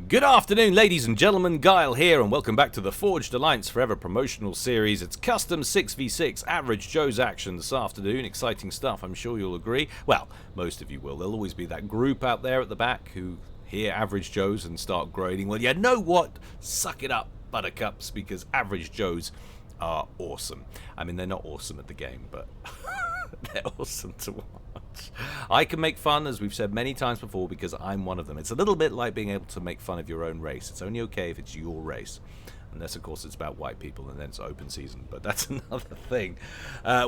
Good afternoon, ladies and gentlemen, Guile here, and welcome back to the Forged Alliance Forever promotional series. It's custom 6v6 Average Joe's action this afternoon. Exciting stuff, I'm sure you'll agree. Well, most of you will. There'll always be that group out there at the back who hear Average Joe's and start groaning. Well, you know what? Suck it up, buttercups, because Average Joe's are awesome. I mean, they're not awesome at the game, but they're awesome to watch. I can make fun, as we've said many times before, because I'm one of them. It's a little bit like being able to make fun of your own race. It's only okay if it's your race. Unless, of course, it's about white people and then it's open season. But that's another thing.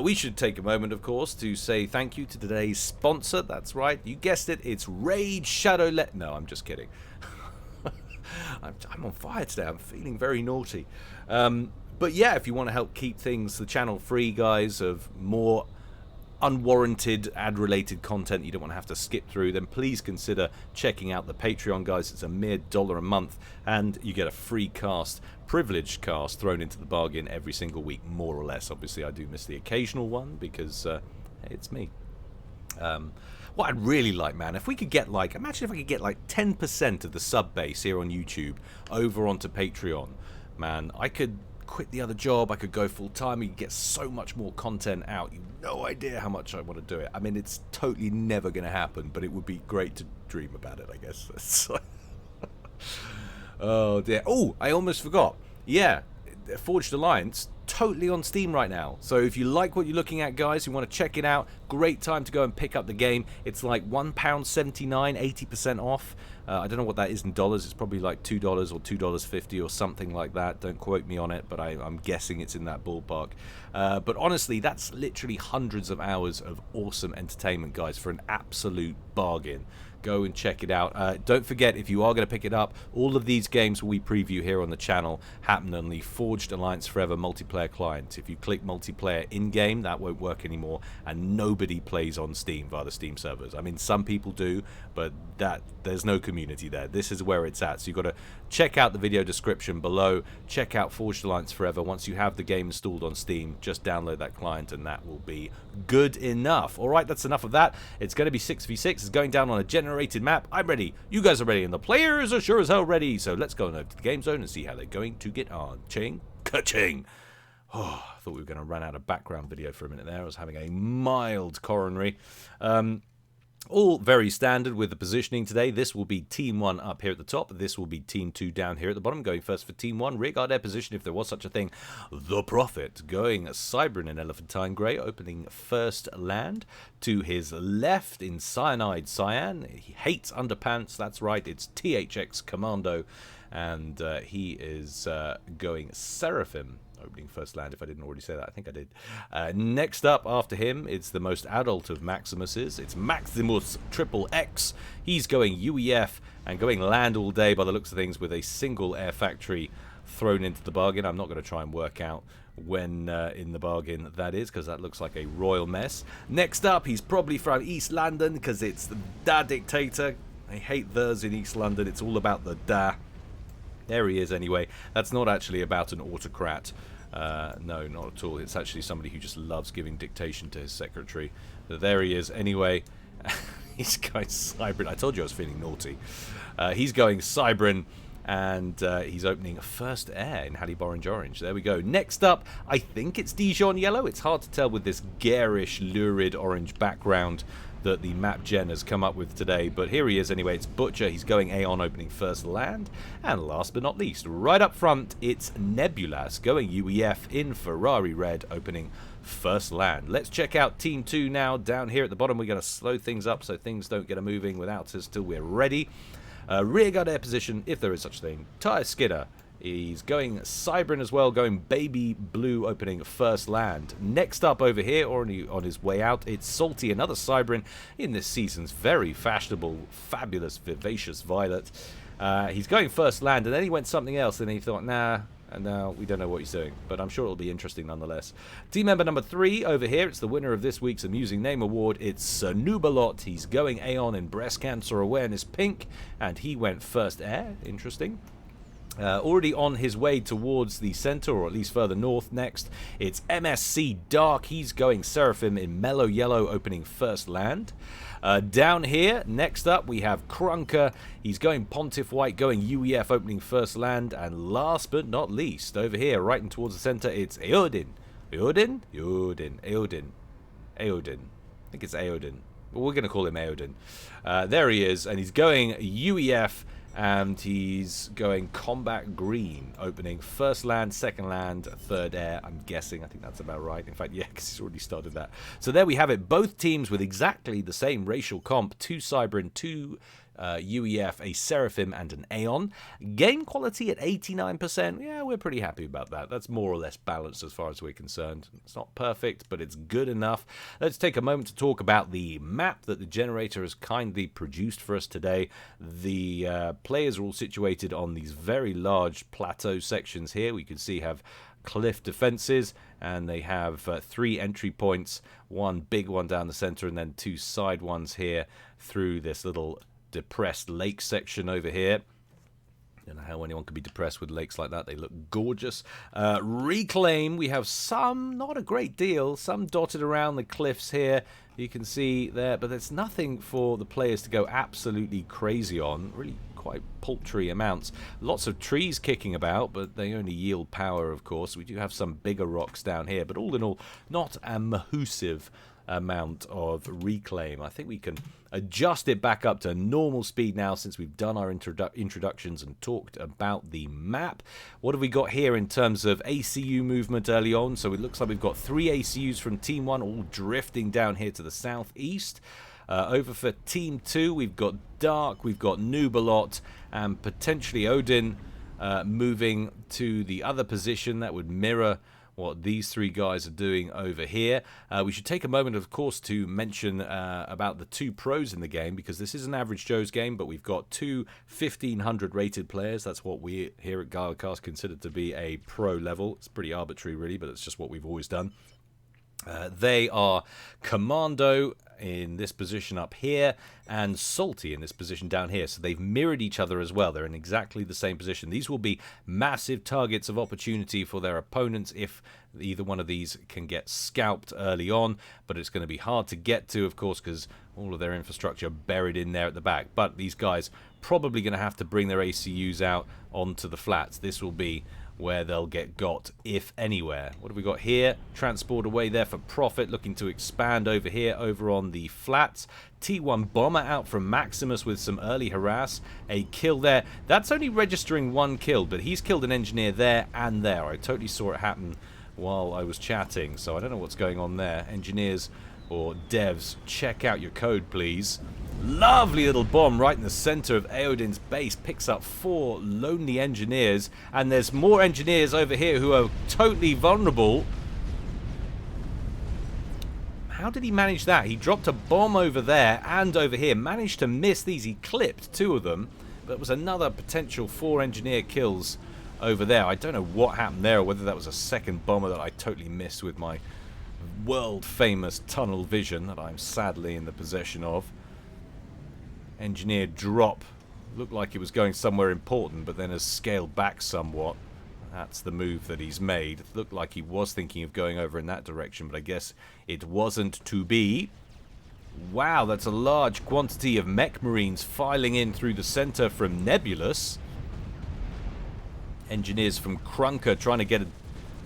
We should take a moment, of course, to say thank you to today's sponsor. That's right. You guessed it. It's Raid Shadow No, I'm just kidding. I'm on fire today. I'm feeling very naughty. But yeah, if you want to help keep the channel free, guys, of more unwarranted ad-related content you don't want to have to skip through, then please consider checking out the Patreon, guys. It's a mere $1 a month, and you get a free cast, privileged cast, thrown into the bargain every single week, more or less. Obviously, I do miss the occasional one because it's me. What I'd really like, man, if we could get imagine if I could get 10% of the sub base here on YouTube over onto Patreon, man. I could quit the other job, I could go full time, you could get so much more content out. You've no idea how much I want to do it. I mean, it's totally never going to happen, but it would be great to dream about it, I guess. Oh dear. Oh, I almost forgot. Yeah, Forged Alliance, totally on Steam right now. So if you like what you're looking at, guys, you want to check it out, great time to go and pick up the game. It's like £1.79, 80% off. I don't know what that is in dollars. It's probably like $2 or $2.50 or something like that. Don't quote me on it, but I'm guessing it's in that ballpark. But honestly, that's literally hundreds of hours of awesome entertainment, guys, for an absolute bargain. Go and check it out. Don't forget, if you are going to pick it up, all of these games we preview here on the channel happen on the Forged Alliance Forever multiplayer client. If you click multiplayer in-game, that won't work anymore, and nobody plays on Steam via the Steam servers. I mean, some people do, but there's no community there. This is where it's at. So you've got to check out the video description below. Check out Forged Alliance Forever. Once you have the game installed on Steam, just download that client, and that will be good enough. All right, that's enough of that. It's going to be 6v6. It's going down on a generated map. I'm ready. You guys are ready, and the players are sure as hell ready. So let's go over to the game zone and see how they're going to get on. Ching, ka-ching. Oh, I thought we were going to run out of background video for a minute there. I was having a mild coronary. All very standard with the positioning today. This will be Team 1 up here at the top. This will be Team 2 down here at the bottom. Going first for Team 1, rearguard air position, if there was such a thing. The Prophet going Cybran in Elephantine Grey, opening first land. To his left in Cyanide Cyan. He hates underpants, that's right, it's THX Commando. And he is going Seraphim. Opening first land, if I didn't already say that. I think I did. Next up after him, it's the most adult of Maximuses. It's Maximus Triple X. He's going UEF and going land all day by the looks of things, with a single air factory thrown into the bargain. I'm not going to try and work out when in the bargain that is, because that looks like a royal mess. Next up, he's probably from East London, because it's the Da Dictator. I hate theirs in East London. It's all about the Da. There he is anyway. That's not actually about an autocrat. No, not at all. It's actually somebody who just loves giving dictation to his secretary. But there he is anyway. He's going Cybran. I told you I was feeling naughty. He's going Cybran, and he's opening first air in Halley Orange. There we go. Next up, I think it's Dijon Yellow. It's hard to tell with this garish, lurid orange background that the map gen has come up with today, but here he is anyway. It's Butcher. He's going Aeon, opening first land, and last but not least, right up front, it's Nebulas going UEF in Ferrari Red, opening first land. Let's check out Team 2 now. Down here at the bottom, we're going to slow things up so things don't get moving without us till we're ready. Rearguard air position, if there is such a thing. Tyre Skidder. He's going Cybran as well, going Baby Blue, opening first land. Next up over here, or on his way out, it's Salty, another Cybran in this season's very fashionable, fabulous, vivacious Violet. He's going first land, and then he went something else, and he thought, nah, and now we don't know what he's doing, but I'm sure it'll be interesting nonetheless. Team member number 3 over here, it's the winner of this week's Amusing Name Award. It's Nubalot. He's going Aeon in Breast Cancer Awareness Pink, and he went first air. Interesting. Already on his way towards the center, or at least further north. Next, it's MSC Dark. He's going Seraphim in mellow yellow, opening first land. Down here, next up, we have Krunker. He's going Pontiff White, going UEF, opening first land. And last but not least, over here, right and towards the center, it's Eodin. Eodin? Eodin. I think it's Eodin. But we're going to call him Eodin. There he is, and he's going UEF. And he's going Combat Green, opening first land, second land, third air, I'm guessing. I think that's about right. In fact, yeah, because he's already started that. So there we have it. Both teams with exactly the same racial comp. 2 Cybran, 2 UEF, a Seraphim, and an Aeon. Game quality at 89%. Yeah, we're pretty happy about that. That's more or less balanced as far as we're concerned. It's not perfect, but it's good enough. Let's take a moment to talk about the map that the generator has kindly produced for us today. The players are all situated on these very large plateau sections here. We can see have cliff defenses, and they have 3 entry points, 1 big one down the center, and then 2 side ones here through this little depressed lake section over here. I don't know how anyone could be depressed with lakes like that. They look gorgeous. Reclaim, we have some, not a great deal, some dotted around the cliffs here. You can see there, but there's nothing for the players to go absolutely crazy on. Really quite paltry amounts. Lots of trees kicking about, but they only yield power, of course. We do have some bigger rocks down here, but all in all, not a massive amount of reclaim. I think we can adjust it back up to normal speed now since we've done our introductions and talked about the map. What have we got here in terms of ACU movement early on? So it looks like we've got 3 ACUs from Team 1 all drifting down here to the southeast. Over for Team 2, we've got Dark, we've got Nubalot, and potentially Odin moving to the other position. That would mirror what these 3 guys are doing over here. We should take a moment, of course, to mention about the 2 pros in the game, because this is an average Joe's game, but we've got 2 1500 rated players. That's what we here at Gylecast consider to be a pro level. It's pretty arbitrary, really, but it's just what we've always done. They are Commando in this position up here and Salty in this position down here. So they've mirrored each other as well. They're in exactly the same position. These will be massive targets of opportunity for their opponents if either one of these can get scalped early on. But it's going to be hard to get to, of course, because all of their infrastructure buried in there at the back. But these guys probably going to have to bring their ACUs out onto the flats. This will be where they'll get got, if anywhere. What have we got here? Transport away there for profit, looking to expand over here, over on the flats. T1 Bomber out from Maximus with some early harass. A kill there. That's only registering 1 kill, but he's killed an engineer there and there. I totally saw it happen while I was chatting, so I don't know what's going on there. Engineers or devs, check out your code, please. Lovely little bomb right in the center of Eodin's base. Picks up 4 lonely engineers. And there's more engineers over here who are totally vulnerable. How did he manage that? He dropped a bomb over there and over here. Managed to miss these. He clipped 2 of them. But it was another potential 4 engineer kills over there. I don't know what happened there, or whether that was a second bomber that I totally missed with my world famous tunnel vision that I'm sadly in the possession of. Engineer drop. Looked like it was going somewhere important, but then has scaled back somewhat. That's the move that he's made. It looked like he was thinking of going over in that direction, but I guess it wasn't to be. Wow, that's a large quantity of mech marines filing in through the center from Nebulous. Engineers from Krunker trying to get a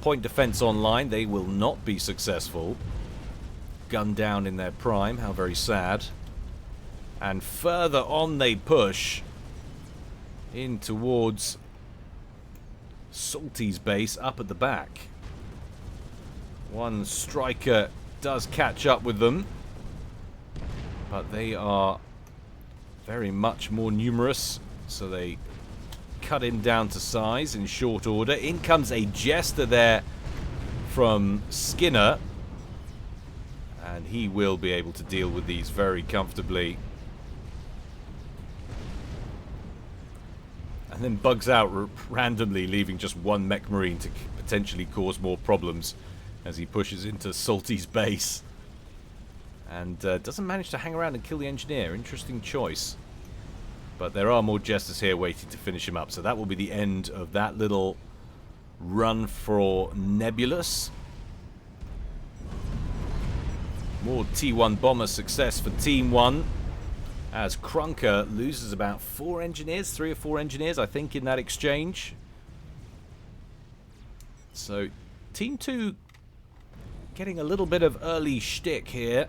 point defense online. They will not be successful. Gunned down in their prime. How very sad. And further on they push in towards Salty's base up at the back. One striker does catch up with them, but they are very much more numerous, so they cut him down to size in short order. In comes a Jester there from Skinner, and he will be able to deal with these very comfortably. And then bugs out randomly, leaving just 1 mech marine to potentially cause more problems as he pushes into Salty's base. And doesn't manage to hang around and kill the engineer. Interesting choice. But there are more Jesters here waiting to finish him up. So that will be the end of that little run for Nebulous. More T1 bomber success for Team 1. As Krunker loses about 4 engineers, 3 or 4 engineers, I think, in that exchange. So Team 2 getting a little bit of early shtick here.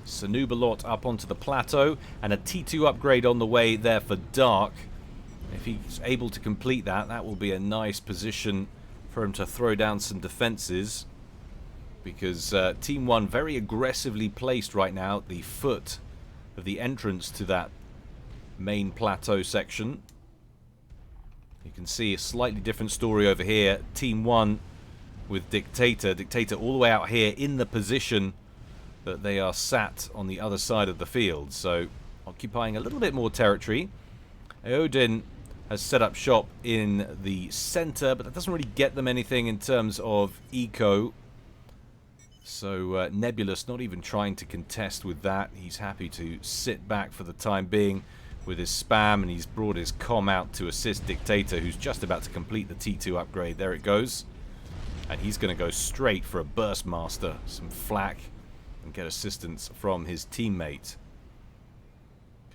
Sanubalot up onto the plateau, and a T2 upgrade on the way there for Dark. If he's able to complete that, that will be a nice position for him to throw down some defenses. Because Team 1 very aggressively placed right now at the foot of the entrance to that main plateau section. You can see a slightly different story over here. Team 1 with Dictator. Dictator all the way out here in the position that they are sat on the other side of the field. So occupying a little bit more territory. Eodin has set up shop in the center, but that doesn't really get them anything in terms of eco. So Nebulous not even trying to contest with that. He's happy to sit back for the time being with his spam, and he's brought his comm out to assist Dictator, who's just about to complete the T2 upgrade. There it goes. And he's going to go straight for a Burst Master, some flak, and get assistance from his teammate.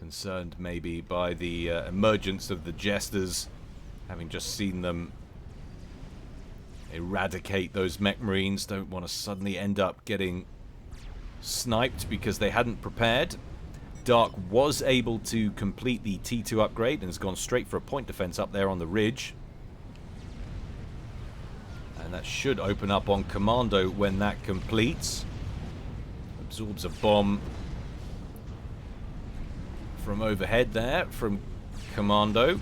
Concerned maybe by the emergence of the Jesters, having just seen them eradicate those mech marines. Don't want to suddenly end up getting sniped because they hadn't prepared. Dark was able to complete the T2 upgrade and has gone straight for a point defense up there on the ridge. And that should open up on Commando when that completes. Absorbs a bomb from overhead there from Commando.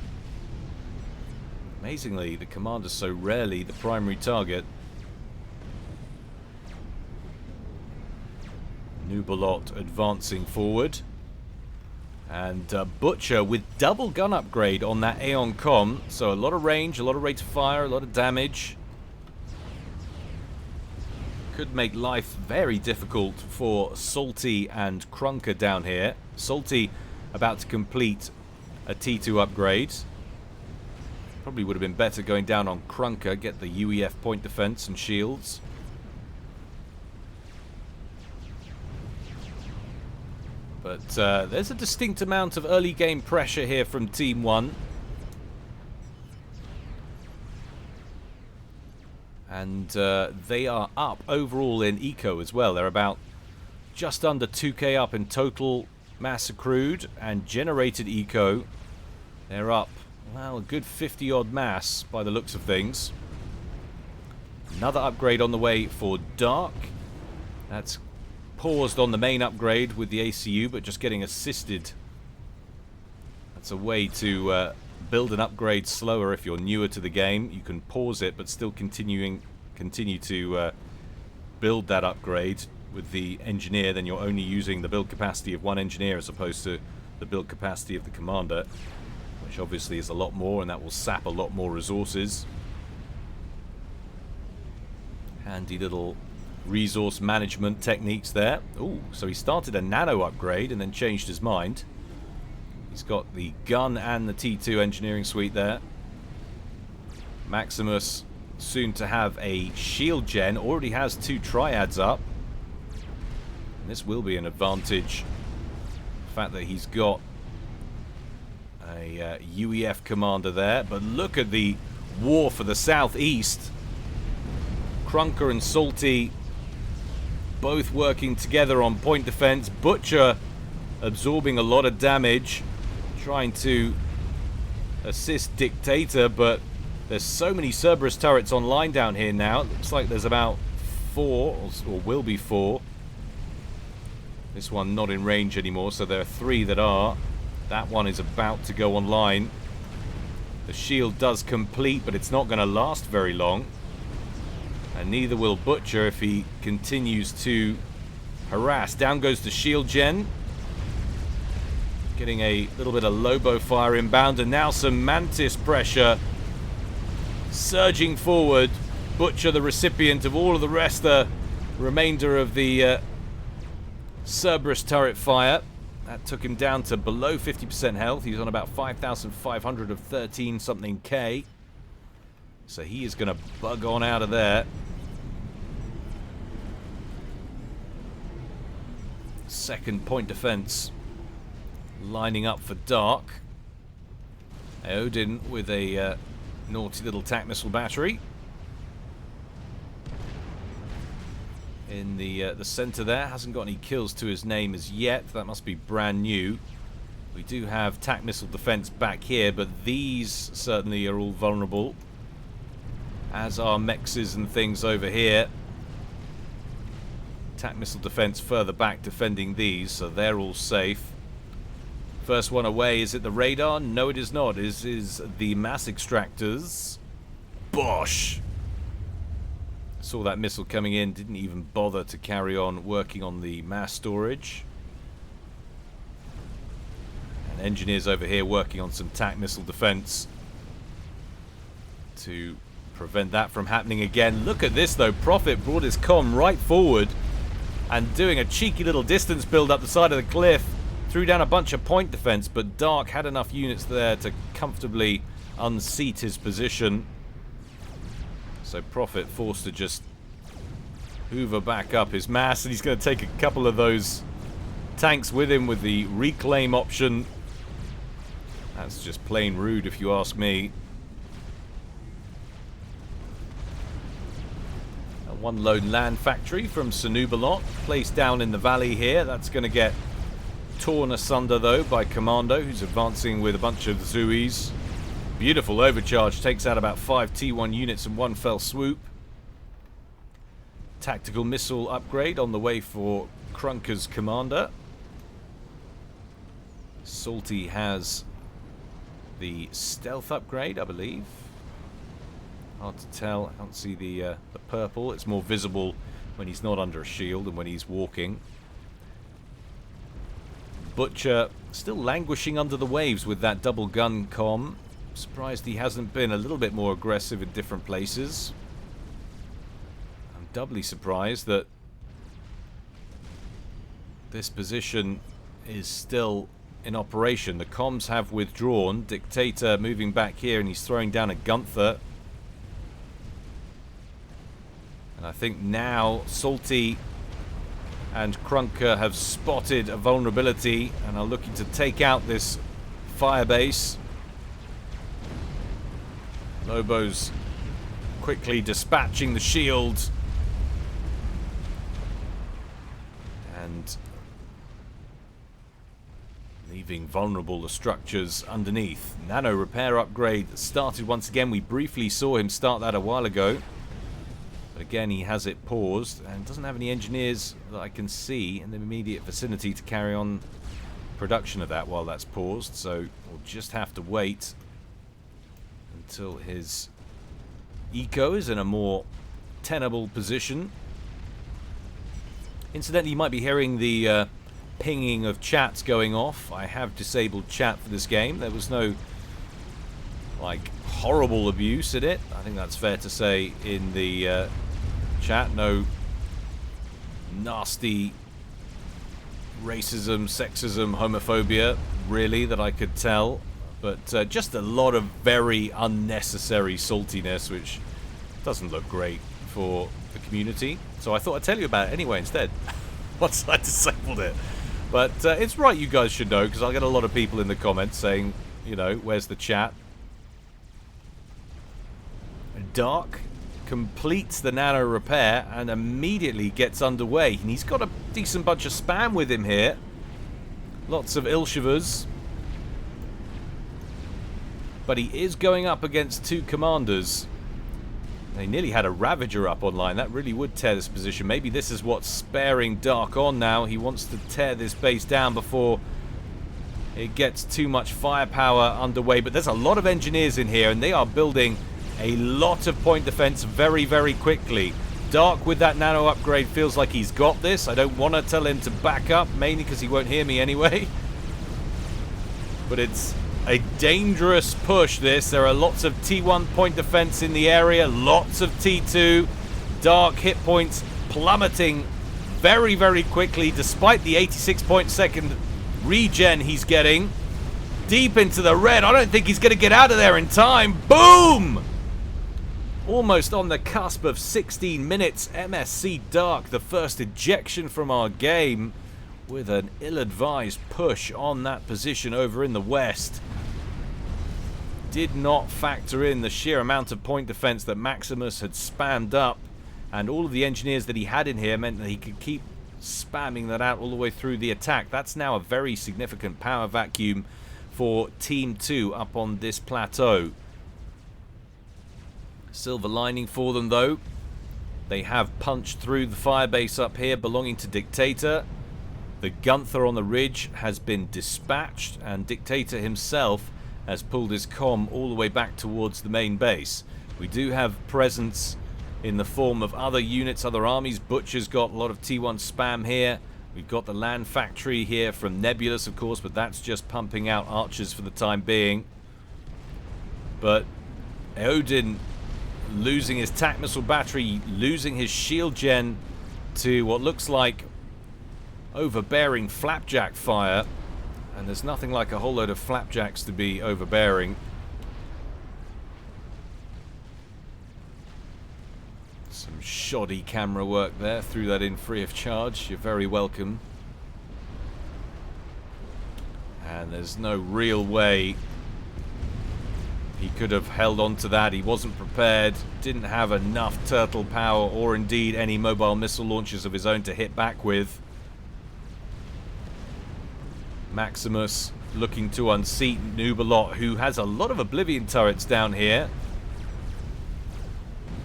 Amazingly, the Commander's so rarely the primary target. Nubalot advancing forward. And Butcher with double gun upgrade on that Aeon Com. So a lot of range, a lot of rate of fire, a lot of damage. Could make life very difficult for Salty and Krunker down here. Salty about to complete a T2 upgrade. Probably would have been better going down on Krunker, get the UEF point defense and shields. But there's a distinct amount of early game pressure here from Team 1. And they are up overall in eco as well. They're about just under 2k up in total mass accrued and generated eco. They're up, well, a good 50 odd mass by the looks of things. Another upgrade on the way for Dark. That's paused on the main upgrade with the ACU, but just getting assisted. That's a way to build an upgrade slower if you're newer to the game. You can pause it, but still continue to build that upgrade with the engineer. Then you're only using the build capacity of one engineer as opposed to the build capacity of the commander, which obviously is a lot more, and that will sap a lot more resources. Handy little resource management techniques there. Ooh, so he started a nano upgrade and then changed his mind. He's got the gun and the T2 engineering suite there. Maximus soon to have a shield gen. Already has 2 triads up. And this will be an advantage. The fact that he's got a UEF commander there. But look at the war for the southeast. Krunker and Salty both working together on point defense. Butcher absorbing a lot of damage, trying to assist Dictator, but there's so many Cerberus turrets online down here now. It looks like there's about 4, or will be 4. This one not in range anymore, so there are 3 that are. That one is about to go online. The shield does complete, but it's not going to last very long. And neither will Butcher if he continues to harass. Down goes the shield gen. Getting a little bit of Lobo fire inbound, and now some Mantis pressure. Surging forward. Butcher the recipient of all of the rest, the remainder of the Cerberus turret fire. That took him down to below 50% health. He's on about 5,500 of 13 something K. So he is going to bug on out of there. Second point defense lining up for Dark. Odin with a naughty little tac missile battery. In the center there, hasn't got any kills to his name as yet. That must be brand new. We do have tac missile defense back here, but these certainly are all vulnerable, as are mexes and things over here. Tac missile defense further back defending these, so they're all safe. First one away. Is it the radar? No, it is not. It is the mass extractors. Bosh! Saw that missile coming in, didn't even bother to carry on working on the mass storage. And engineers over here working on some tac missile defense to prevent that from happening again. Look at this though. Prophet brought his comm right forward and doing a cheeky little distance build up the side of the cliff. Threw down a bunch of point defense, but Dark had enough units there to comfortably unseat his position. So Prophet forced to just hoover back up his mass, and he's going to take a couple of those tanks with him with the reclaim option. That's just plain rude if you ask me. One lone land factory from Sanubalot placed down in the valley here. That's going to get torn asunder though by Commando, who's advancing with a bunch of Zuis. Beautiful overcharge, takes out about 5 T1 units in one fell swoop. Tactical missile upgrade on the way for Krunker's commander. Salty has the stealth upgrade, I believe. Hard to tell. I can't see the purple. It's more visible when he's not under a shield and when he's walking. Butcher still languishing under the waves with that double gun comm. Surprised he hasn't been a little bit more aggressive in different places. I'm doubly surprised that this position is still in operation. The comms have withdrawn. Dictator moving back here, and he's throwing down a Gunther. And I think now Salty and Krunker have spotted a vulnerability and are looking to take out this Firebase. Lobo's quickly dispatching the shield. And leaving vulnerable the structures underneath. Nano repair upgrade started once again. We briefly saw him start that a while ago. But again, he has it paused and doesn't have any engineers that I can see in the immediate vicinity to carry on production of that while that's paused. So we'll just have to wait until his eco is in a more tenable position. Incidentally, you might be hearing the pinging of chats going off. I have disabled chat for this game. There was no like horrible abuse in it. I think that's fair to say in the chat. No nasty racism, sexism, homophobia, really, that I could tell. But just a lot of very unnecessary saltiness, which doesn't look great for the community. So I thought I'd tell you about it anyway instead, once I disabled it. But it's right, you guys should know, because I'll get a lot of people in the comments saying, you know, where's the chat? Dark completes the nano repair and immediately gets underway. And he's got a decent bunch of spam with him here. Lots of Ilshivers. But he is going up against two commanders. They nearly had a Ravager up online. That really would tear this position. Maybe this is what's sparing Dark on now. He wants to tear this base down before it gets too much firepower underway. But there's a lot of engineers in here, and they are building a lot of point defense very, very quickly. Dark with that nano upgrade feels like he's got this. I don't want to tell him to back up, mainly because he won't hear me anyway. But it's a dangerous push, this. There are lots of T1 point defense in the area, lots of T2. Dark hit points plummeting very, very quickly, despite the 86.2 regen he's getting. Deep into the red. I don't think he's going to get out of there in time. Boom! Almost on the cusp of 16 minutes. MSC Dark, the first ejection from our game, with an ill-advised push on that position over in the west. Did not factor in the sheer amount of point defense that Maximus had spammed up, and all of the engineers that he had in here meant that he could keep spamming that out all the way through the attack. That's now a very significant power vacuum for Team 2 up on this plateau. Silver lining for them, though. They have punched through the Firebase up here belonging to Dictator. The Gunther on the ridge has been dispatched, and Dictator himself has pulled his comm all the way back towards the main base. We do have presence in the form of other units, other armies. Butcher's got a lot of T1 spam here. We've got the land factory here from Nebulous, of course, but that's just pumping out archers for the time being. But Odin losing his tac missile battery, losing his shield gen to what looks like overbearing flapjack fire. And there's nothing like a whole load of flapjacks to be overbearing. Some shoddy camera work there. Threw that in free of charge. You're very welcome. And there's no real way he could have held on to that. He wasn't prepared. Didn't have enough turtle power or indeed any mobile missile launchers of his own to hit back with. Maximus looking to unseat Nubalot, who has a lot of Oblivion turrets down here.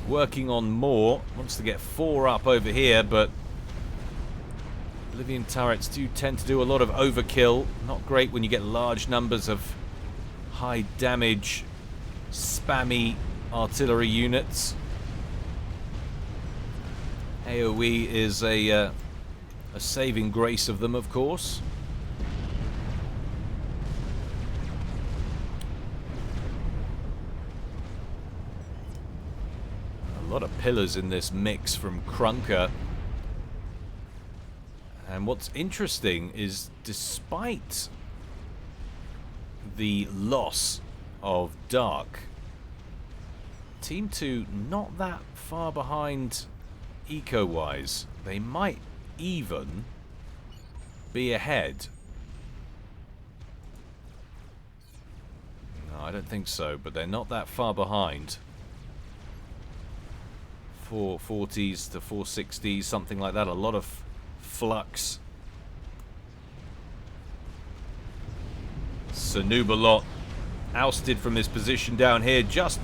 Working on more. Wants to get 4 up over here, but Oblivion turrets do tend to do a lot of overkill. Not great when you get large numbers of high damage, spammy artillery units. AoE is a saving grace of them, of course. A lot of pillars in this mix from Krunker. And what's interesting is, despite the loss of Dark, Team 2 not that far behind eco-wise. They might even be ahead. No, I don't think so, but they're not that far behind. 440s to 460s, something like that. A lot of flux. Sanubalot ousted from his position down here. Just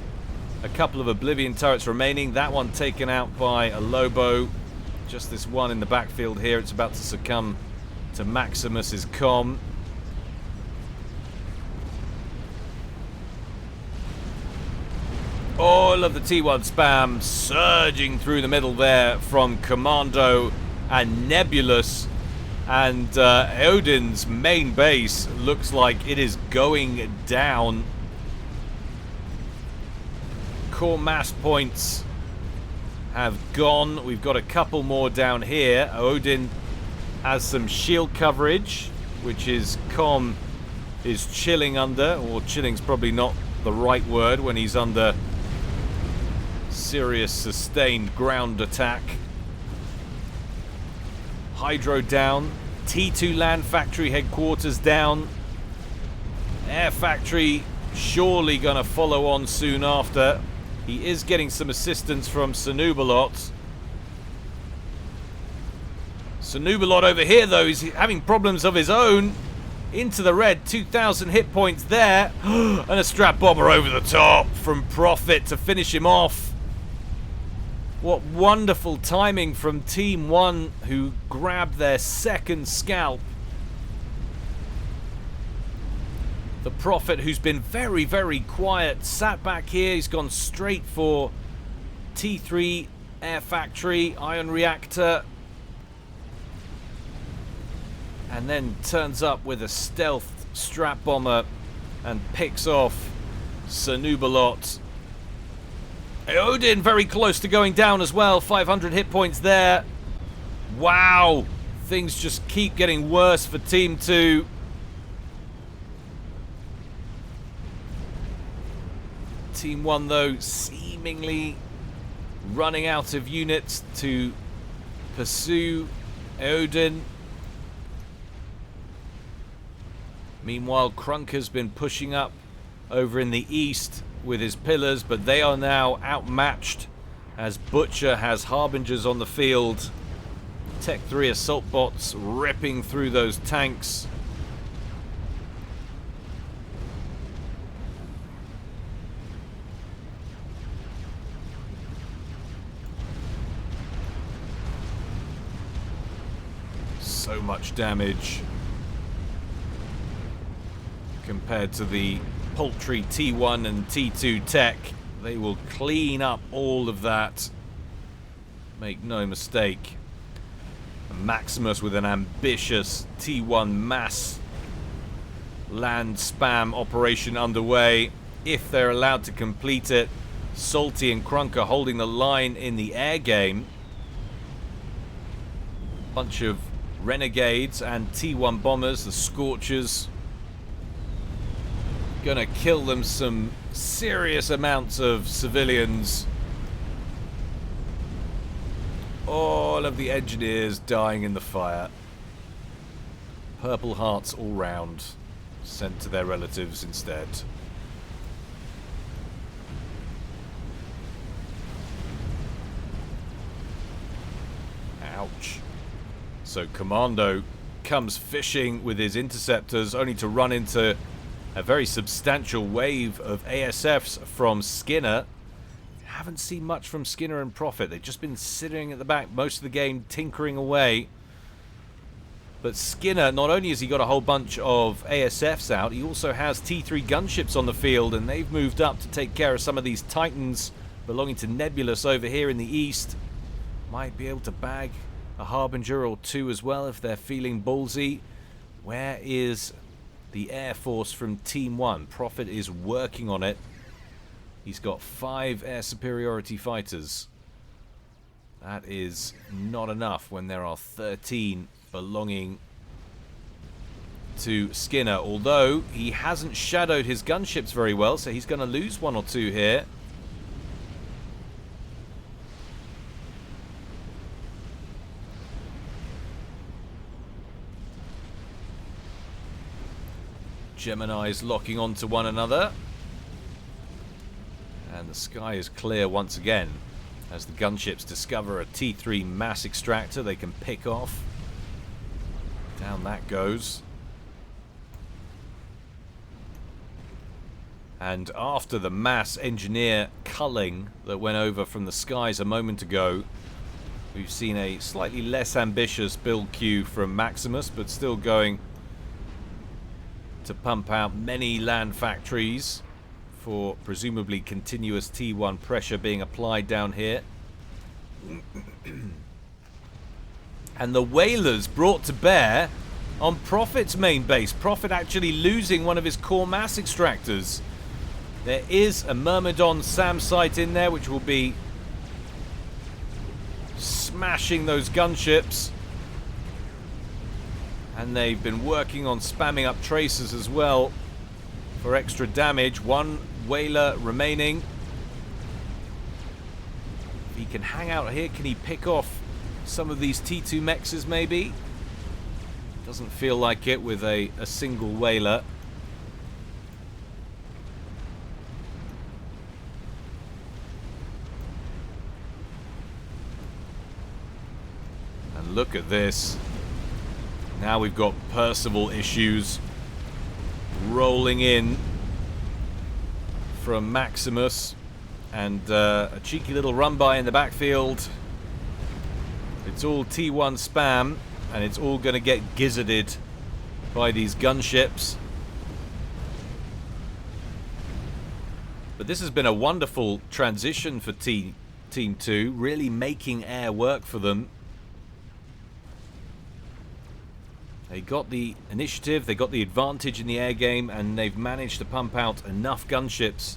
a couple of Oblivion turrets remaining. That one taken out by a Lobo. Just this one in the backfield here. It's about to succumb to Maximus's comm. All of the T1 spam surging through the middle there from Commando and Nebulous. And Odin's main base looks like it is going down. Core mass points have gone. We've got a couple more down here. Odin has some shield coverage, which is comm is chilling under, or chilling's probably not the right word when he's under serious sustained ground attack. Hydro down. T2 land factory headquarters down. Air factory surely gonna follow on soon after. He is getting some assistance from Sanubalot. Sanubalot over here though is having problems of his own. Into the red, 2,000 hit points there. And a strap bomber over the top from Prophet to finish him off. What wonderful timing from Team 1, who grabbed their second scalp. The Prophet, who's been very, very quiet, sat back here. He's gone straight for T3 Air Factory, Ion Reactor. And then turns up with a stealth strap bomber and picks off Sanubalot. Odin very close to going down as well. 500 hit points there. Wow! Things just keep getting worse for Team 2. Team 1, though, seemingly running out of units to pursue Odin. Meanwhile, Krunker's been pushing up over in the east with his pillars, but they are now outmatched as Butcher has Harbingers on the field. Tech 3 assault bots ripping through those tanks. So much damage compared to the paltry T1 and T2 tech. They will clean up all of that. Make no mistake. Maximus with an ambitious T1 mass land spam operation underway, if they're allowed to complete it. Salty and Krunker holding the line in the air game. Bunch of renegades and T1 bombers, the Scorchers, gonna kill them some serious amounts of civilians. All of the engineers dying in the fire. Purple hearts all round, sent to their relatives instead. Ouch. So Commando comes fishing with his interceptors, only to run into a very substantial wave of ASFs from Skinner. Haven't seen much from Skinner and Prophet. They've just been sitting at the back most of the game, tinkering away. But Skinner, not only has he got a whole bunch of ASFs out, he also has T3 gunships on the field, and they've moved up to take care of some of these Titans belonging to Nebulous over here in the east. Might be able to bag a Harbinger or two as well if they're feeling ballsy. Where is the Air Force from Team 1? Prophet is working on it. He's got 5 air superiority fighters. That is not enough when there are 13 belonging to Skinner. Although he hasn't shadowed his gunships very well, so he's going to lose 1 or 2 here. Gemini's locking onto one another. And the sky is clear once again as the gunships discover a T3 mass extractor they can pick off. Down that goes. And after the mass engineer culling that went over from the skies a moment ago, we've seen a slightly less ambitious build queue from Maximus, but still going to pump out many land factories for presumably continuous T1 pressure being applied down here. And the Whalers brought to bear on Prophet's main base. Prophet actually losing one of his core mass extractors. There is a Myrmidon SAM site in there which will be smashing those gunships. And they've been working on spamming up tracers as well for extra damage. 1 Whaler remaining. If he can hang out here, can he pick off some of these T2 mexes maybe? Doesn't feel like it with a single Whaler. And look at this. Now we've got Percival issues rolling in from Maximus, and a cheeky little run by in the backfield. It's all T1 spam, and it's all going to get gizzarded by these gunships. But this has been a wonderful transition for Team 2, really making air work for them. They got the initiative, they got the advantage in the air game, and they've managed to pump out enough gunships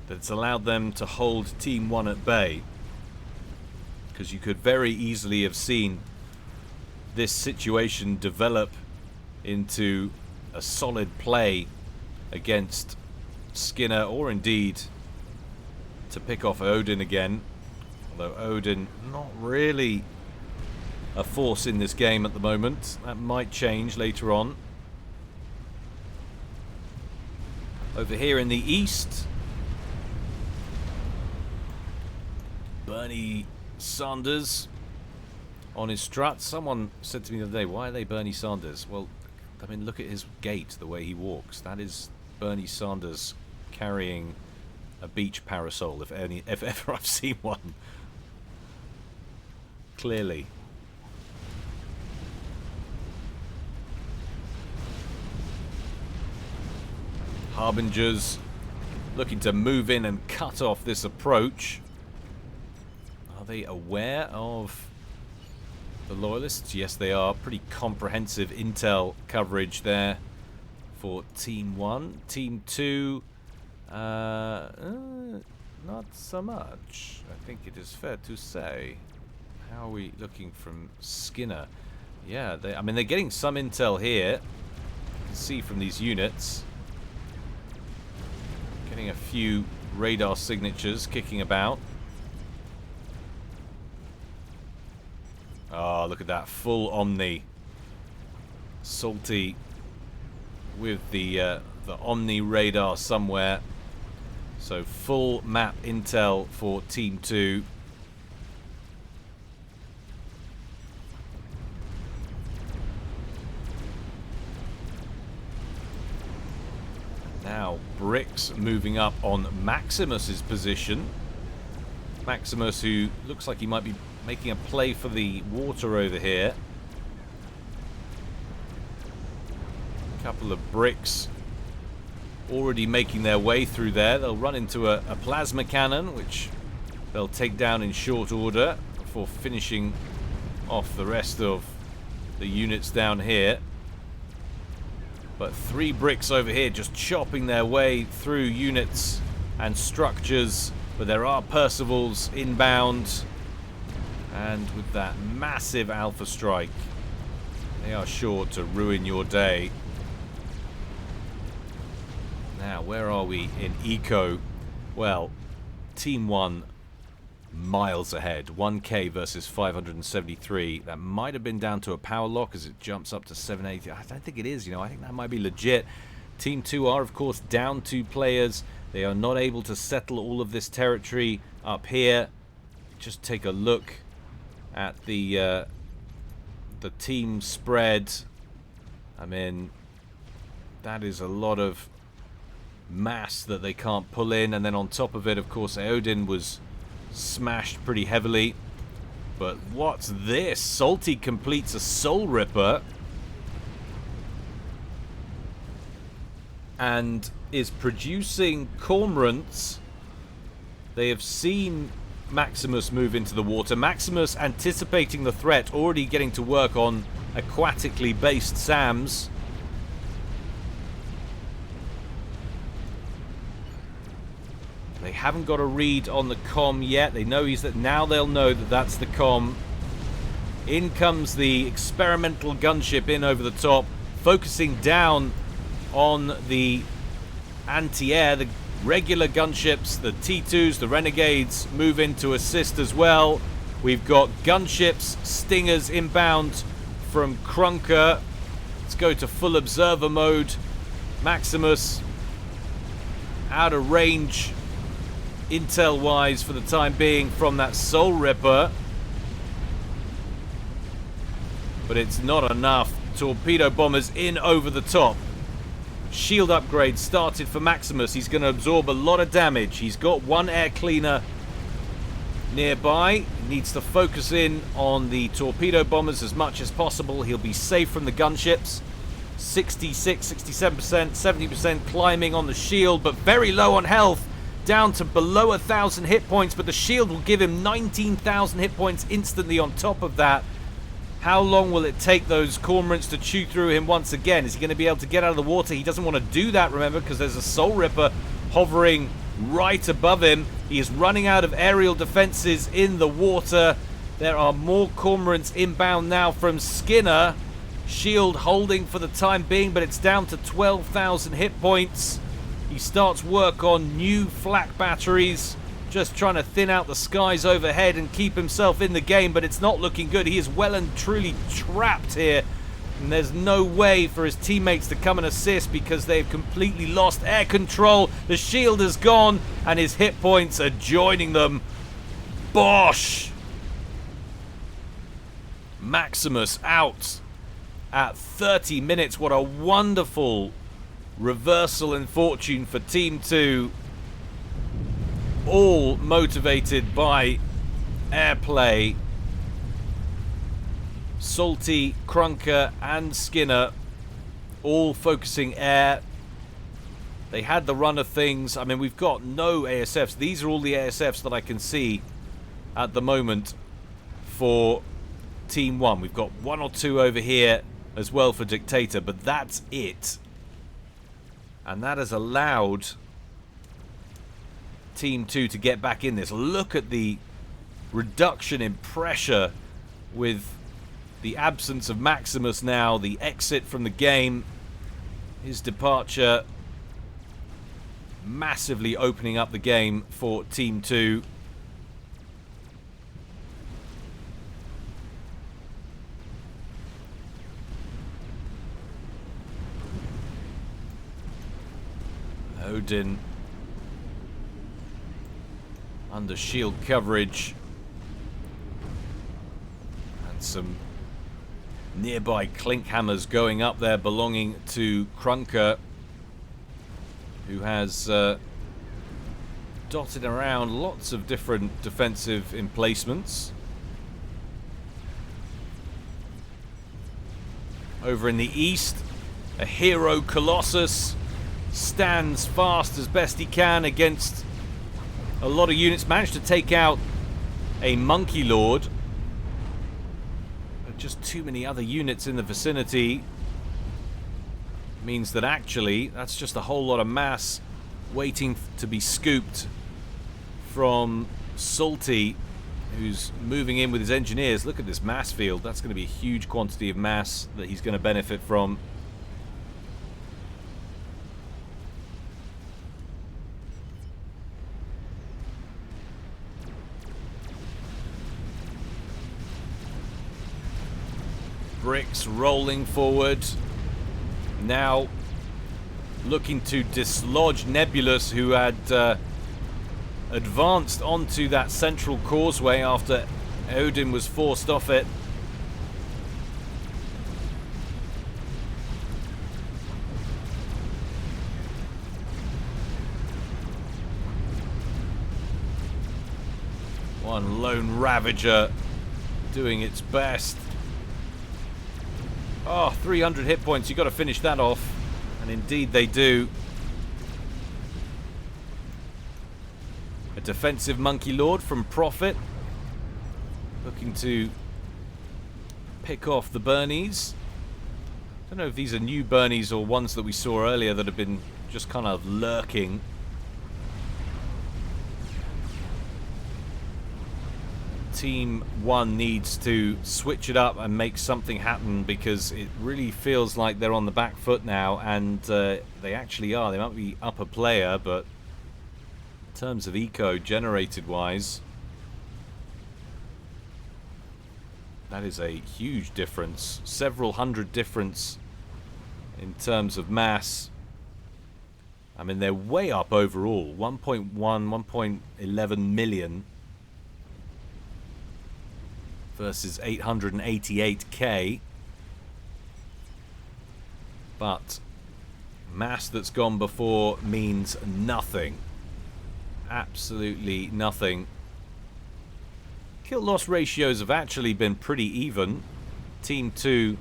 that it's allowed them to hold Team 1 at bay. because you could very easily have seen this situation develop into a solid play against Skinner, or indeed to pick off Odin again. Although Odin not really a force in this game at the moment. That might change later on. Over here in the east, Bernie Sanders on his strut. Someone said to me the other day, why are they Bernie Sanders? Well, I mean, look at his gait, the way he walks. That is Bernie Sanders carrying a beach parasol, if ever I've seen one. Clearly. Harbingers looking to move in and cut off this approach. Are they aware of the Loyalists? Yes, they are. Pretty comprehensive intel coverage there for Team 1. Team 2, not so much, I think it is fair to say. How are we looking from Skinner? Yeah, I mean, they're getting some intel here. You can see from these units. Getting a few radar signatures kicking about. Oh, look at that. Full Omni. Salty with the Omni radar somewhere. So full map intel for Team 2. Now Bricks moving up on Maximus's position. Maximus, who looks like he might be making a play for the water over here. A couple of Bricks already making their way through there. They'll run into a plasma cannon, which they'll take down in short order before finishing off the rest of the units down here. But 3 Bricks over here just chopping their way through units and structures. But there are Percivals inbound. And with that massive Alpha Strike, they are sure to ruin your day. Now, where are we in Eco? Well, Team 1 miles ahead. 1k versus 573. That might have been down to a power lock as it jumps up to 780. I don't think it is, you know. I think that might be legit. Team 2 are, of course, down 2 players. They are not able to settle all of this territory up here. Just take a look at the team spread. I mean, that is a lot of mass that they can't pull in. And then on top of it, of course, Odin was smashed pretty heavily. But what's this? Salty completes a Soul Ripper and is producing cormorants. They have seen Maximus move into the water. Maximus anticipating the threat, already getting to work on aquatically based SAMs. They haven't got a read on the comm yet. They know he's that. Now they'll know that that's the comm. In comes the experimental gunship in over the top, focusing down on the anti-air. The regular gunships, the T2s, the Renegades move in to assist as well. We've got gunships, Stingers inbound from Krunker. Let's go to full observer mode. Maximus out of range intel-wise for the time being from that Soul Ripper. But it's not enough. Torpedo bombers in over the top. Shield upgrade started for Maximus. He's going to absorb a lot of damage. He's got 1 air cleaner nearby. He needs to focus in on the torpedo bombers as much as possible. He'll be safe from the gunships. 66, 67%, 70% climbing on the shield, but very low on health. Down to below 1,000 hit points, but the shield will give him 19,000 hit points instantly on top of that. How long will it take those cormorants to chew through him once again? Is he going to be able to get out of the water? He doesn't want to do that, remember, because there's a Soul Ripper hovering right above him. He is running out of aerial defenses in the water. There are more cormorants inbound now from Skinner. Shield holding for the time being, but it's down to 12,000 hit points. He starts work on new flak batteries, just trying to thin out the skies overhead and keep himself in the game, but it's not looking good. He is well and truly trapped here, and there's no way for his teammates to come and assist because they've completely lost air control. The shield is gone, and his hit points are joining them. Bosh! Maximus out at 30 minutes. What a wonderful reversal in fortune for Team 2. All motivated by airplay. Salty, Krunker and Skinner all focusing air. They had the run of things. I mean, we've got no ASFs. These are all the ASFs that I can see at the moment for Team 1. We've got one or two over here as well for Dictator, but that's it. And that has allowed Team 2 to get back in this. Look at the reduction in pressure with the absence of Maximus now, the exit from the game, his departure massively opening up the game for Team 2. Odin under shield coverage, and some nearby clink hammers going up there belonging to Krunker, who has dotted around lots of different defensive emplacements. Over in the east, a hero Colossus stands fast as best he can against a lot of units. Managed to take out a Monkey Lord, but just too many other units in the vicinity means that actually that's just a whole lot of mass waiting to be scooped from Salty, who's moving in with his engineers. Look at this mass field. That's going to be a huge quantity of mass that he's going to benefit from. Bricks rolling forward. Now looking to dislodge Nebulous, who had advanced onto that central causeway after Odin was forced off it. One lone Ravager doing its best. Oh, 300 hit points. You've got to finish that off. And indeed they do. A defensive Monkey Lord from Prophet, looking to pick off the Burnies. I don't know if these are new Burnies or ones that we saw earlier that have been just kind of lurking. Team 1 needs to switch it up and make something happen, because it really feels like they're on the back foot now, and they actually are. They might be up a player, but in terms of eco generated wise, that is a huge difference. Several hundred difference in terms of mass. I mean, they're way up overall. 1.1, 1.11 million versus 888k. But mass that's gone before means nothing. Absolutely nothing. Kill loss ratios have actually been pretty even. Team 2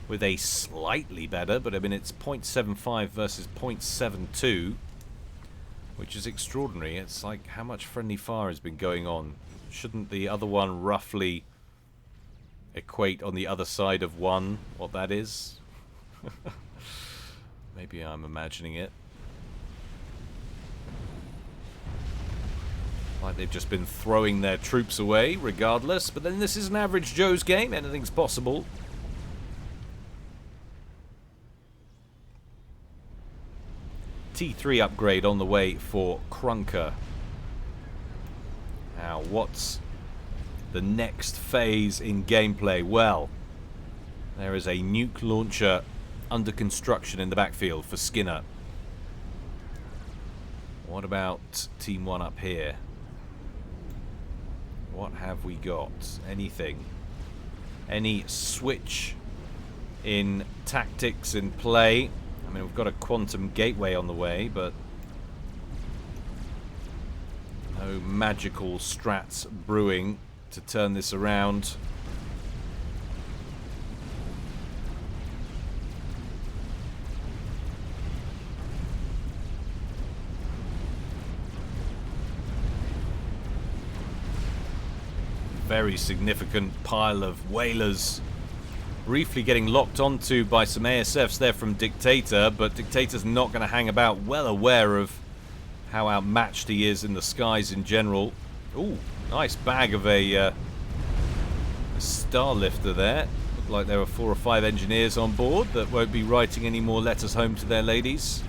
with a slightly better, but I mean it's 0.75 versus 0.72, which is extraordinary. It's like how much friendly fire has been going on. Shouldn't the other one roughly equate on the other side of 1 what that is? Maybe I'm imagining it. Like they've just been throwing their troops away, regardless. But then this is an average Joe's game. Anything's possible. T3 upgrade on the way for Krunker. Now, what's the next phase in gameplay? Well, there is a nuke launcher under construction in the backfield for Skinner. What about Team 1 up here? What have we got? Anything? Any switch in tactics in play? I mean, we've got a quantum gateway on the way, but no magical strats brewing to turn this around. Very significant pile of whalers briefly getting locked onto by some ASFs there from Dictator, but Dictator's not going to hang about, well aware of how outmatched he is in the skies in general. Ooh, nice bag of a Starlifter there. Looked like there were 4 or 5 engineers on board that won't be writing any more letters home to their ladies.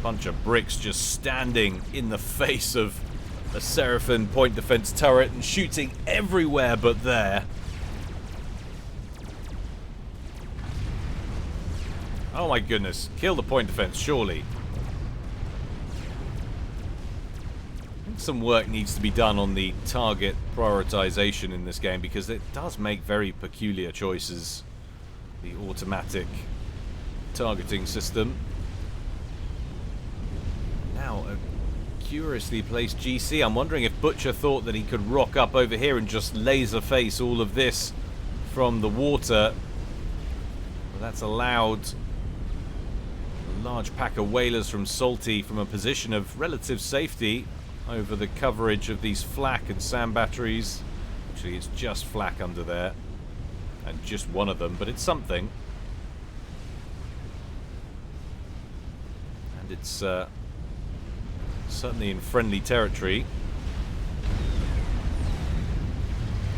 Bunch of bricks just standing in the face of a Seraphim point defense turret and shooting everywhere but there. Oh my goodness, kill the point defense, surely. I think some work needs to be done on the target prioritization in this game, because it does make very peculiar choices, the automatic targeting system. Now, a curiously placed GC. I'm wondering if Butcher thought that he could rock up over here and just laser face all of this from the water. But that's allowed a large pack of whalers from Salty from a position of relative safety over the coverage of these flak and sand batteries. Actually, it's just flak under there, and just one of them, but it's something. And it's certainly in friendly territory.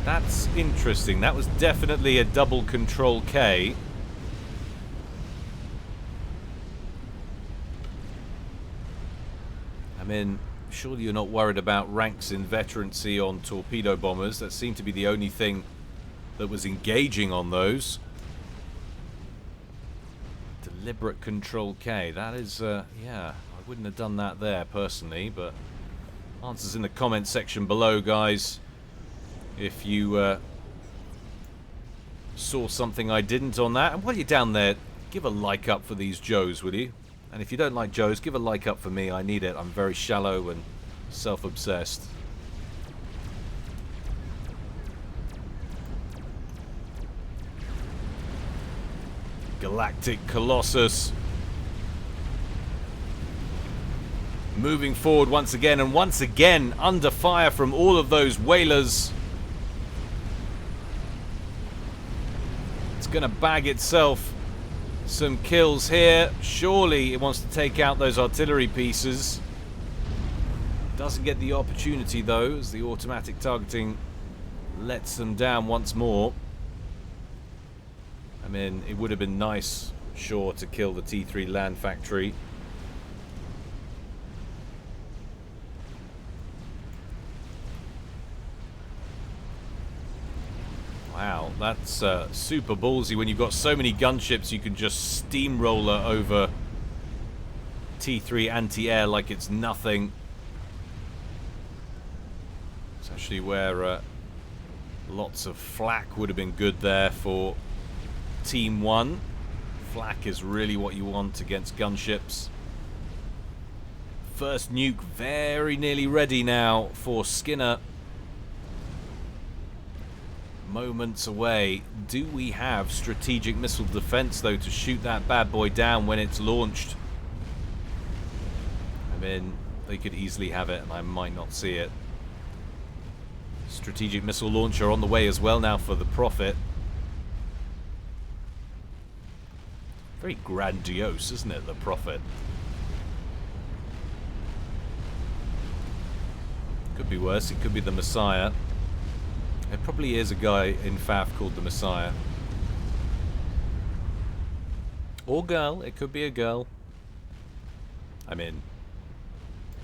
That's interesting. That was definitely a double control K. I mean, surely you're not worried about ranks in veterancy on torpedo bombers. That seemed to be the only thing that was engaging on those. Deliberate control K. That is, yeah. I wouldn't have done that there personally, but answers in the comment section below, guys. If you saw something I didn't on that. And while you're down there, give a like up for these Joes, will you? And if you don't like Joes, give a like up for me. I need it. I'm very shallow and self-obsessed. Galactic Colossus. Moving forward once again, and once again under fire from all of those whalers. It's going to bag itself some kills here. Surely it wants to take out those artillery pieces. Doesn't get the opportunity though, as the automatic targeting lets them down once more. I mean, it would have been nice, sure, to kill the T3 land factory. Wow, that's super ballsy when you've got so many gunships you can just steamroller over T3 anti-air like it's nothing. It's actually where lots of flak would have been good there for Team 1. Flak is really what you want against gunships. First nuke very nearly ready now for Skinner. Moments away. Do we have strategic missile defense though to shoot that bad boy down when it's launched? I mean, they could easily have it and I might not see it. Strategic missile launcher on the way as well now for the Prophet. Very grandiose, isn't it, the Prophet? Could be worse. It could be the Messiah. There probably is a guy in FAF called the Messiah. Or girl. It could be a girl. I mean,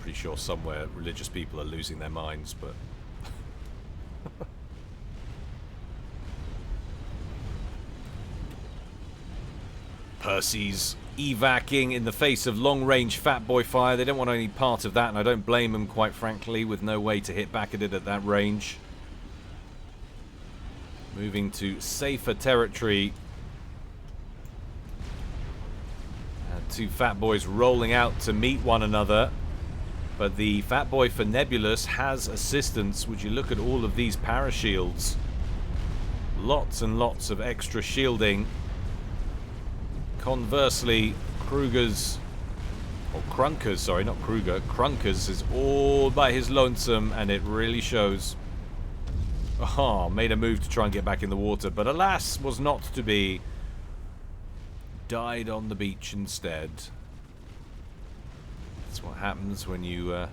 pretty sure somewhere religious people are losing their minds, but... Percy's evacing in the face of long-range fat boy fire. They don't want any part of that, and I don't blame them, quite frankly, with no way to hit back at it at that range. Moving to safer territory. And two fat boys rolling out to meet one another. But the fat boy for Nebulous has assistance. Would you look at all of these parashields? Lots and lots of extra shielding. Conversely, Kruger's, or Krunker's, sorry, not Kruger, Krunker's is all by his lonesome, and it really shows. Oh, made a move to try and get back in the water, but alas, was not to be. Died on the beach instead. That's what happens when you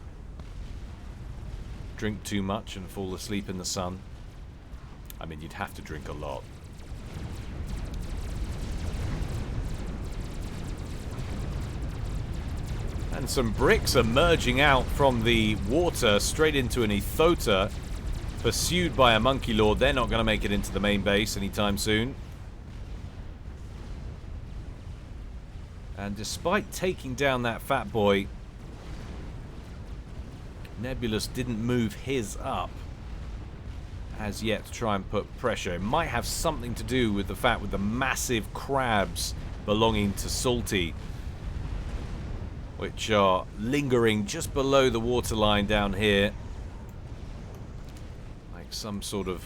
drink too much and fall asleep in the sun. I mean, you'd have to drink a lot. And some bricks emerging out from the water straight into an Ethota, pursued by a Monkey Lord. They're not going to make it into the main base anytime soon. And despite taking down that fat boy, Nebulous didn't move his up as yet to try and put pressure. It might have something to do with the fact with the massive crabs belonging to Salty, which are lingering just below the waterline down here, like some sort of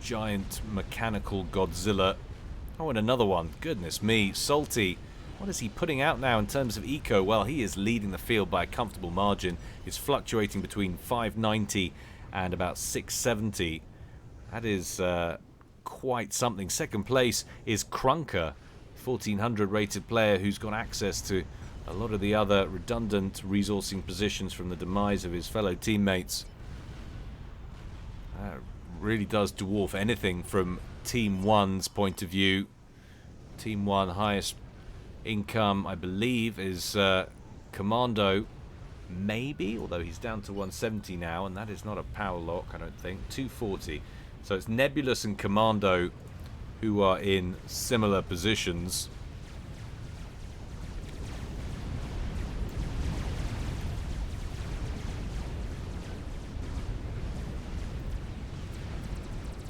giant mechanical Godzilla. Oh, and another one. Goodness me, Salty. What is he putting out now in terms of eco? Well, he is leading the field by a comfortable margin. He's fluctuating between 590 and about 670. That is quite something. Second place is Krunker, 1400 rated player who's got access to a lot of the other redundant resourcing positions from the demise of his fellow teammates. That really does dwarf anything from Team 1's point of view. Team 1 highest income, I believe, is Commando, maybe, although he's down to 170 now, and that is not a power lock, I don't think. 240. So it's Nebulous and Commando who are in similar positions.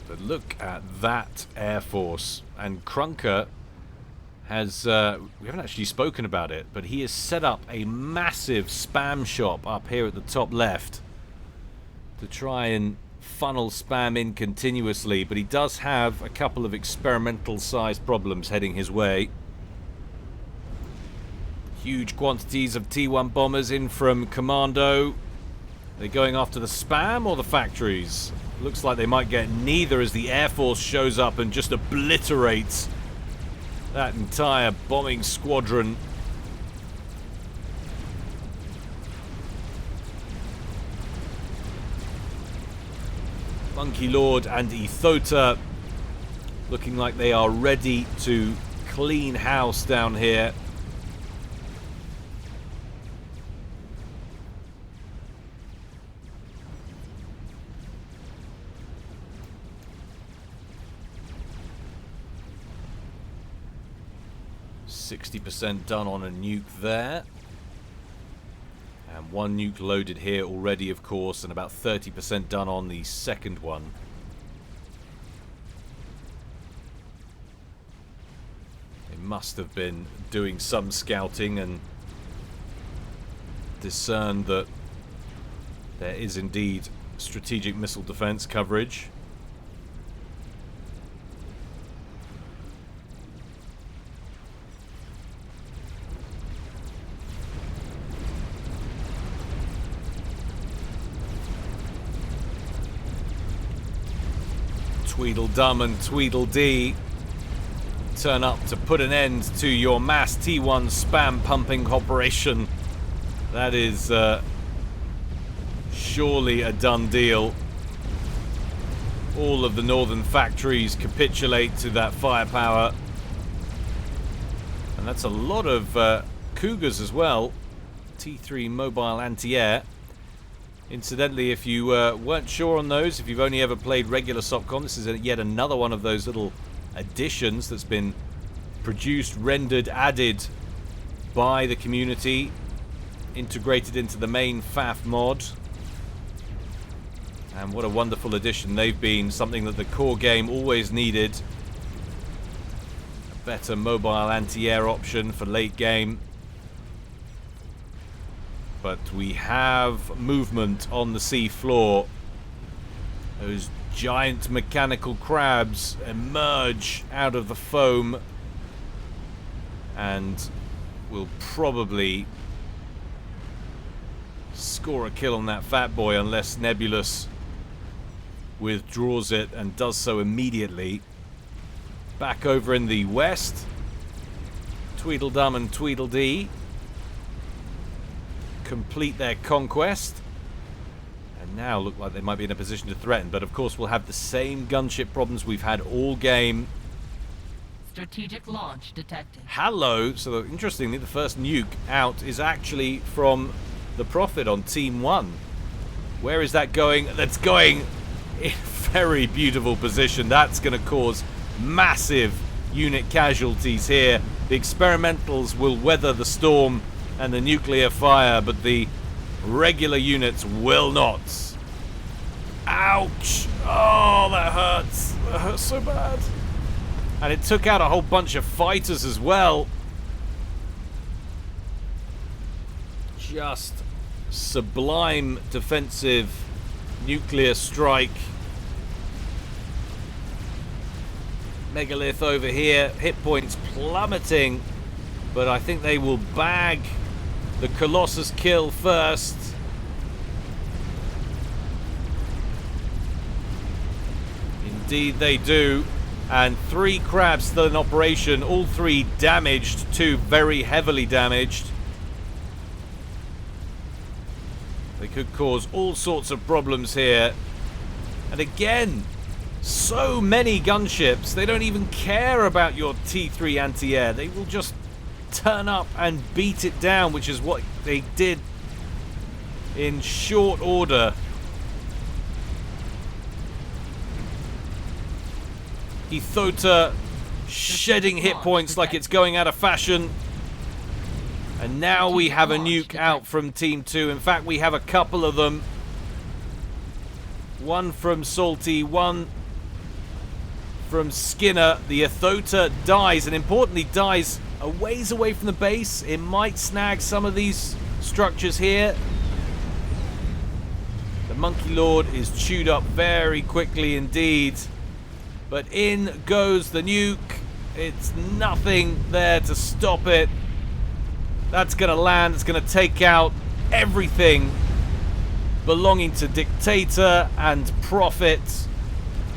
But look at that Air Force. And Krunker has, we haven't actually spoken about it, but he has set up a massive spam shop up here at the top left to try and funnel spam in continuously, but he does have a couple of experimental sized problems heading his way. Huge quantities of T1 bombers in from Commando. They're going after the spam or the factories? Looks like they might get neither as the Air Force shows up and just obliterates that entire bombing squadron. Monkey Lord and Ethota looking like they are ready to clean house down here. %, done on a nuke there. And one nuke loaded here already, of course, and about 30% done on the second one. They must have been doing some scouting and discerned that there is indeed strategic missile defense coverage. Tweedledum and Tweedledee turn up to put an end to your mass T1 spam pumping operation. That is surely a done deal. All of the northern factories capitulate to that firepower. And that's a lot of Cougars as well. T3 mobile anti-air. Incidentally, if you weren't sure on those, if you've only ever played regular SOPCON, this is yet another one of those little additions that's been produced, rendered, added by the community, integrated into the main FAF mod. And what a wonderful addition they've been, something that the core game always needed. A better mobile anti-air option for late game. But we have movement on the sea floor. Those giant mechanical crabs emerge out of the foam and will probably score a kill on that fat boy unless Nebulous withdraws it and does so immediately. Back over in the west, Tweedledum and Tweedledee complete their conquest and now look like they might be in a position to threaten, but of course we'll have the same gunship problems we've had all game. Strategic launch detected. Hello. So interestingly, the first nuke out is actually from the Prophet on Team 1. Where is that going? That's going in very beautiful position. That's going to cause massive unit casualties here. The experimentals will weather the storm and the nuclear fire, but the regular units will not. Ouch! Oh, that hurts. That hurts so bad. And it took out a whole bunch of fighters as well. Just sublime defensive nuclear strike. Megalith over here, hit points plummeting, but I think they will bag the Colossus kill first. Indeed they do. And 3 crabs still in operation, all 3 damaged, 2 very heavily damaged. They could cause all sorts of problems here. And again, so many gunships, they don't even care about your T3 anti-air. They will just turn up and beat it down, which is what they did in short order. Ethota shedding hit points like it's going out of fashion. And now we have a nuke out from Team 2. In fact, we have a couple of them. One from Salty, one from Skinner. The Ethota dies, and importantly dies a ways away from the base. It might snag some of these structures here. The Monkey Lord is chewed up very quickly indeed. But in goes the nuke. It's nothing there to stop it. That's going to land. It's going to take out everything belonging to Dictator and Prophet.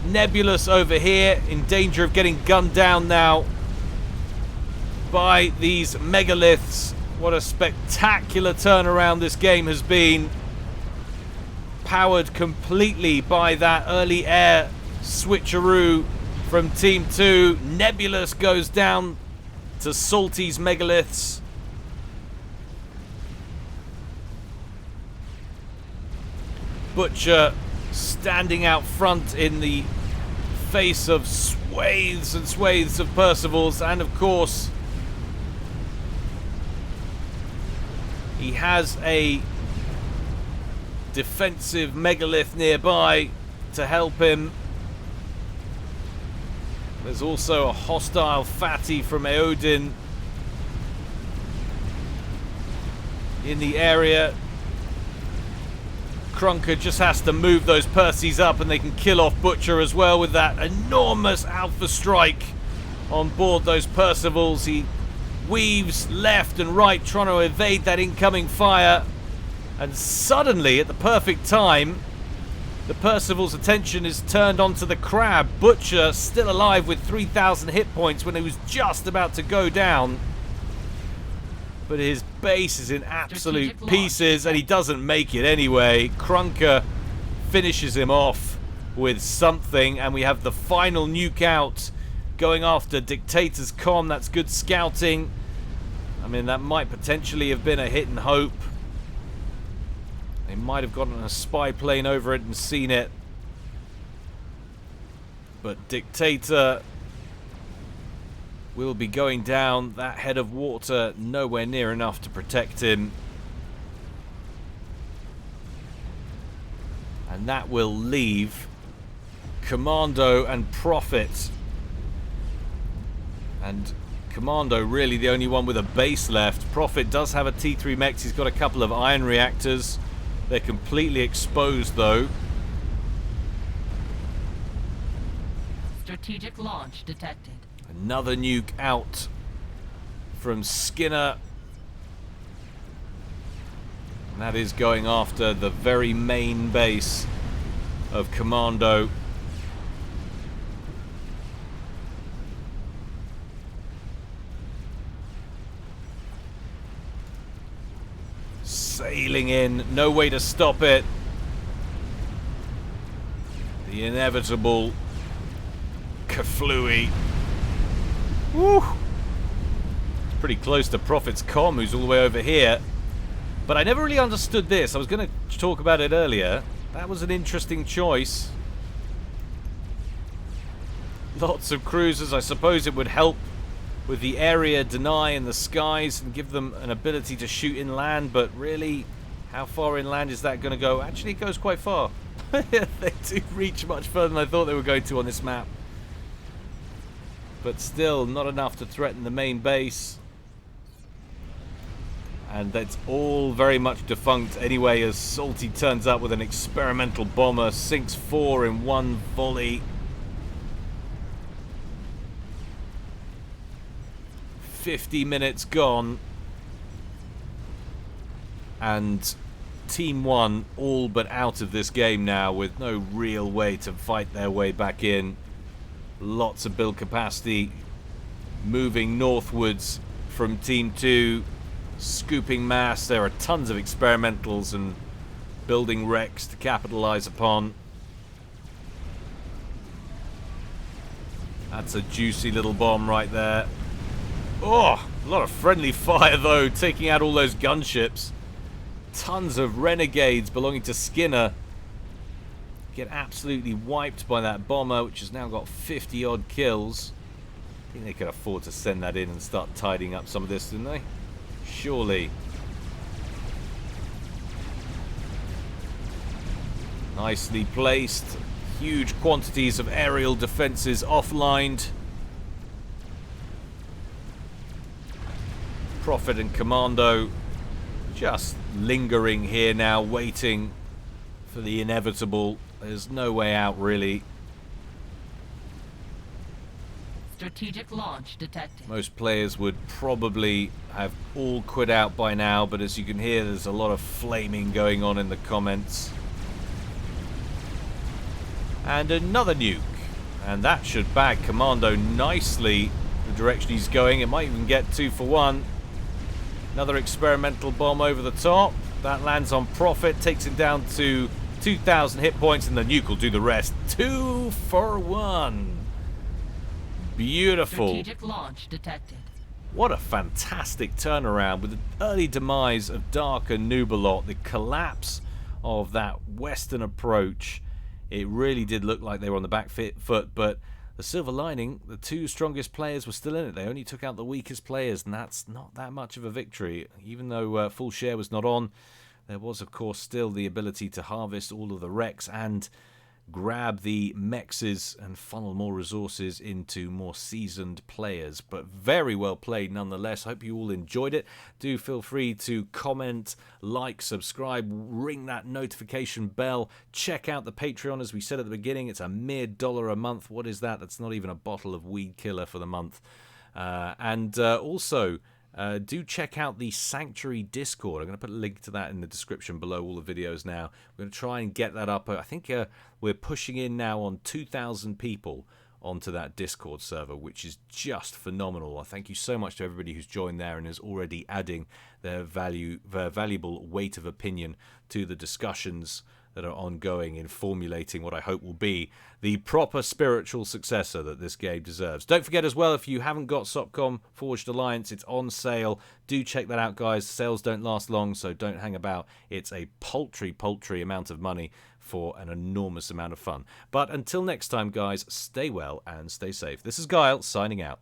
Nebulous over here in danger of getting gunned down now by these megaliths. What a spectacular turnaround this game has been. Powered completely by that early air switcheroo from Team 2. Nebulous goes down to Salty's megaliths. Butcher standing out front in the face of swathes and swathes of Percivals, and of course he has a defensive megalith nearby to help him. There's also a hostile fatty from Eodin in the area. Krunker just has to move those Percys up and they can kill off Butcher as well with that enormous alpha strike on board those Percivals. He weaves left and right trying to evade that incoming fire, and suddenly at the perfect time The Percival's attention is turned onto the crab. Butcher still alive with 3,000 hit points when he was just about to go down. But his base is in absolute pieces and he doesn't make it anyway. Krunker finishes him off with something, and we have the final nuke out going after Dictator's comm. That's good scouting. I mean, that might potentially have been a hit and hope. They might have gotten a spy plane over it and seen it. But Dictator will be going down. That head of water nowhere near enough to protect him. And that will leave Commando and Prophet. And Commando really the only one with a base left. Prophet does have a T3 mech. He's got a couple of iron reactors. They're completely exposed though. Strategic launch detected. Another nuke out from Skinner. And that is going after the very main base of Commando. Sailing in, no way to stop it. The inevitable Kaflooey. Woo! It's pretty close to Prophet's comm, who's all the way over here. But I never really understood this. I was going to talk about it earlier. That was an interesting choice. Lots of cruisers. I suppose it would help with the area deny in the skies and give them an ability to shoot inland, but really, how far inland is that going to go? Actually, it goes quite far. They do reach much further than I thought they were going to on this map. But still, not enough to threaten the main base. And that's all very much defunct anyway, as Salty turns up with an experimental bomber, sinks 4 in one volley. 50 minutes gone, and Team 1 all but out of this game now, with no real way to fight their way back in. Lots of build capacity moving northwards from Team 2, scooping mass. There are tons of experimentals and building wrecks to capitalize upon. That's a juicy little bomb right there. Oh, a lot of friendly fire though, taking out all those gunships. Tons of renegades belonging to Skinner get absolutely wiped by that bomber, which has now got 50 odd kills. I think they could afford to send that in and start tidying up some of this, didn't they? Surely. Nicely placed. Huge quantities of aerial defenses offlined. Prophet and Commando just lingering here now, waiting for the inevitable. There's no way out, really. Strategic launch detected. Most players would probably have all quit out by now, but as you can hear, there's a lot of flaming going on in the comments. And another nuke. And that should bag Commando nicely the direction he's going. It might even get 2 for 1. Another experimental bomb over the top. That lands on Prophet, takes him down to 2,000 hit points, and the nuke will do the rest. 2 for 1. Beautiful. Strategic launch detected. What a fantastic turnaround with the early demise of Dark and Nubalot, the collapse of that western approach. It really did look like they were on the back foot, but the silver lining, the 2 strongest players were still in it. They only took out the weakest players, and that's not that much of a victory. Even though full share was not on, there was, of course, still the ability to harvest all of the wrecks and grab the mexes and funnel more resources into more seasoned players. But very well played nonetheless. Hope you all enjoyed it. Do feel free to comment, like, subscribe, ring that notification bell. Check out the Patreon, as we said at the beginning. It's a mere $1 a month. What is that? That's not even a bottle of weed killer for the month. And also, Do check out the Sanctuary Discord. I'm going to put a link to that in the description below all the videos now. We're going to try and get that up. I think we're pushing in now on 2,000 people onto that Discord server, which is just phenomenal. I thank you so much to everybody who's joined there and is already adding their valuable weight of opinion to the discussions that are ongoing in formulating what I hope will be the proper spiritual successor that this game deserves. Don't forget as well, if you haven't got SOPCOM Forged Alliance, it's on sale. Do check that out, guys. Sales don't last long, so don't hang about. It's a paltry amount of money for an enormous amount of fun. But until next time, guys, stay well and stay safe. This is Guile, signing out.